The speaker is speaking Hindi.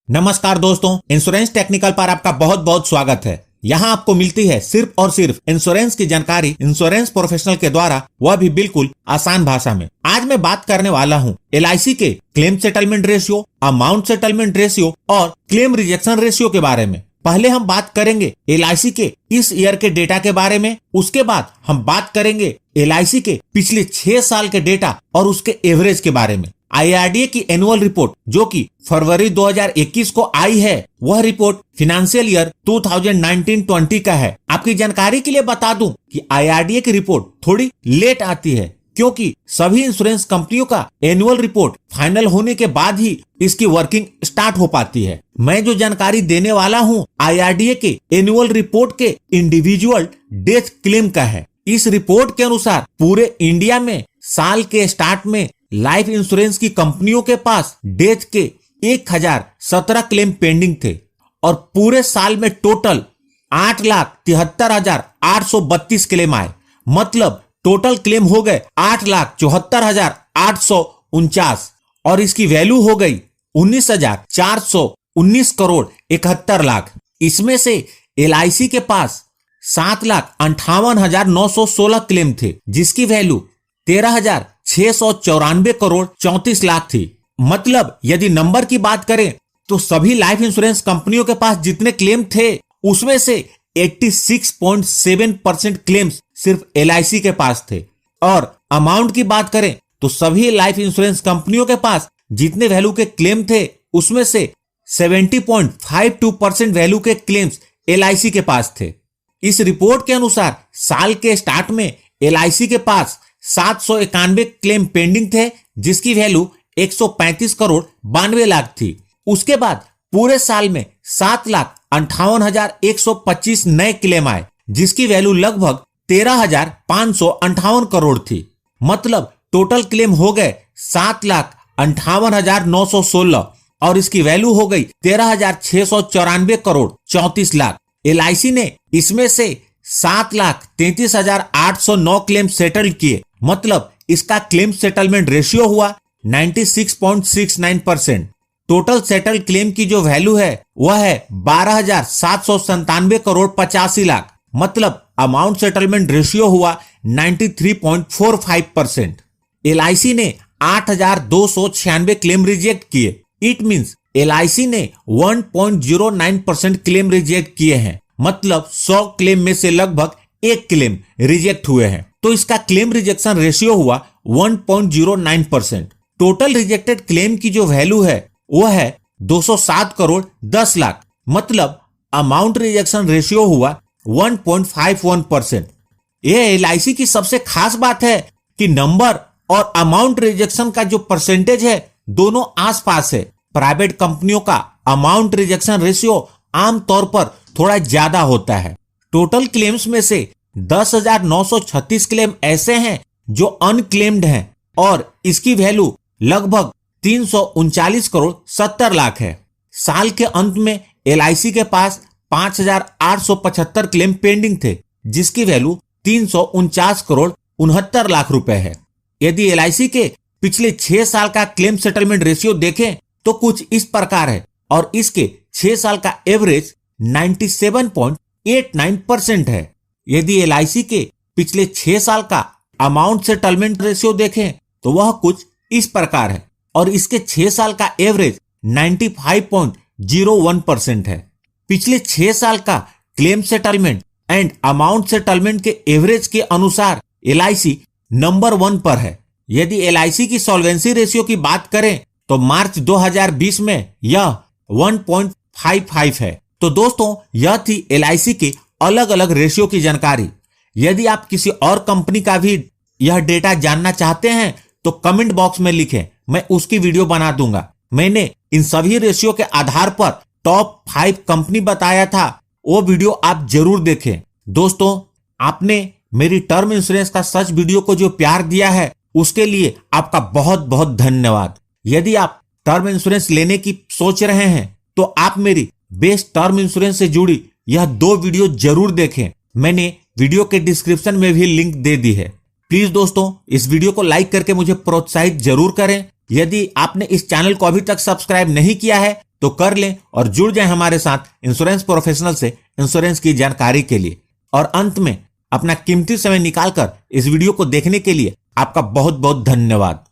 नमस्कार दोस्तों, इंश्योरेंस टेक्निकल पर आपका बहुत बहुत स्वागत है। यहाँ आपको मिलती है सिर्फ और सिर्फ इंश्योरेंस की जानकारी इंश्योरेंस प्रोफेशनल के द्वारा, वह भी बिल्कुल आसान भाषा में। आज मैं बात करने वाला हूँ LIC के claim settlement ratio, amount settlement ratio और क्लेम रिजेक्शन रेशियो के बारे में। पहले हम बात करेंगे LIC के इस ईयर के डेटा के बारे में, उसके बाद हम बात करेंगे LIC के पिछले 6 साल के डेटा और उसके एवरेज के बारे में। IRDAI की एनुअल रिपोर्ट जो कि फरवरी 2021 को आई है, वह रिपोर्ट फाइनेंशियल ईयर 2019-20 का है। आपकी जानकारी के लिए बता दूं कि IRDAI की रिपोर्ट थोड़ी लेट आती है, क्योंकि सभी इंश्योरेंस कंपनियों का एनुअल रिपोर्ट फाइनल होने के बाद ही इसकी वर्किंग स्टार्ट हो पाती है। मैं जो जानकारी देने वाला हूं IRDAI के एनुअल रिपोर्ट के इंडिविजुअल डेथ क्लेम का है। इस रिपोर्ट के अनुसार पूरे इंडिया में साल के स्टार्ट में लाइफ इंश्योरेंस की कंपनियों के पास डेथ के 1017 क्लेम पेंडिंग थे और पूरे साल में टोटल 8,73,832 क्लेम आए। मतलब टोटल क्लेम हो गए 8,74,849 और इसकी वैल्यू हो गई 19,419 करोड़ 71 लाख। इसमें से LIC के पास 7,58,916 क्लेम थे, जिसकी वैल्यू 13,694 करोड़ 34 लाख थी। मतलब यदि नंबर की बात करें तो सभी लाइफ इंश्योरेंस कंपनियों के पास जितने क्लेम थे, उसमें से 86.7% क्लेम्स सिर्फ LIC के पास थे। और अमाउंट की बात करें तो सभी लाइफ इंश्योरेंस कंपनियों के पास जितने वैल्यू के क्लेम थे, उसमें से 70.52% वैल्यू के क्लेम्स LIC के पास थे। इस रिपोर्ट के अनुसार साल के स्टार्ट में LIC के पास 791 क्लेम पेंडिंग थे, जिसकी वैल्यू 135 करोड़ 92 लाख थी। उसके बाद पूरे साल में 7,58,125 नए क्लेम आए, जिसकी वैल्यू लगभग 13,558 करोड़ थी। मतलब टोटल क्लेम हो गए 7,58,916 और इसकी वैल्यू हो गई 13,694 करोड़ 34 लाख। LIC ने इसमें से 7,33,809 क्लेम सेटल किए। मतलब इसका क्लेम सेटलमेंट रेशियो हुआ 96.69%। टोटल सेटल क्लेम की जो वैल्यू है वह है 12,797 करोड़ 85 लाख। मतलब अमाउंट सेटलमेंट रेशियो हुआ 93.45%। LIC ने 8,296 क्लेम रिजेक्ट किए। इट मींस LIC ने 1.09% क्लेम रिजेक्ट किए हैं। मतलब 100 क्लेम में से लगभग 1 क्लेम रिजेक्ट हुए हैं, तो इसका क्लेम रिजेक्शन रेशियो हुआ 1.09%। टोटल रिजेक्टेड क्लेम की जो वैल्यू है वह है 207 करोड़ 10 लाख। मतलब अमाउंट रिजेक्शन रेशियो हुआ 1.51%। यह LIC की सबसे खास बात है कि नंबर और अमाउंट रिजेक्शन का जो परसेंटेज है, दोनों आसपास है। प्राइवेट कंपनियों का अमाउंट रिजेक्शन रेशियो आमतौर पर थोड़ा ज्यादा होता है। टोटल क्लेम्स में से 10,936 क्लेम ऐसे हैं जो अनक्लेम्ड हैं और इसकी वैल्यू लगभग 339 करोड़ 70 लाख है। साल के अंत में LIC के पास 5,875 क्लेम पेंडिंग थे, जिसकी वैल्यू 349 करोड़ 69 लाख रुपए है। यदि LIC के पिछले 6 साल का क्लेम सेटलमेंट रेशियो देखें तो कुछ इस प्रकार है और इसके 6 साल का एवरेज 97.89% है। यदि LIC के पिछले 6 साल का अमाउंट सेटलमेंट रेशियो देखें तो वह कुछ इस प्रकार है और इसके 6 साल का एवरेज 95.01% है। पिछले 6 साल का claim settlement and amount settlement के एवरेज के अनुसार LIC नंबर 1 पर है। यदि LIC की सॉल्वेंसी रेशियो की बात करें तो मार्च 2020 में यह 1.55 है। तो दोस्तों, यह थी LIC के अलग अलग रेशियो की जानकारी। यदि आप किसी और कंपनी का भी यह डेटा जानना चाहते हैं तो कमेंट बॉक्स में लिखें, मैं उसकी वीडियो बना दूंगा। मैंने इन सभी रेशियो के आधार पर टॉप 5 कंपनी बताया था, वो वीडियो आप जरूर देखें। दोस्तों, आपने मेरी टर्म इंश्योरेंस का सच वीडियो को जो प्यार दिया है, उसके लिए आपका बहुत बहुत धन्यवाद। यदि आप टर्म इंश्योरेंस लेने की सोच रहे हैं तो आप मेरी बेस्ट टर्म इंश्योरेंस से जुड़ी यह 2 वीडियो जरूर देखें। मैंने वीडियो के डिस्क्रिप्शन में भी लिंक दे दी है। प्लीज दोस्तों, इस वीडियो को लाइक करके मुझे प्रोत्साहित जरूर करें। यदि आपने इस चैनल को अभी तक सब्सक्राइब नहीं किया है तो कर लें और जुड़ जाएं हमारे साथ इंश्योरेंस प्रोफेशनल से इंश्योरेंस की जानकारी के लिए। और अंत में अपना कीमती समय निकालकर इस वीडियो को देखने के लिए आपका बहुत बहुत धन्यवाद।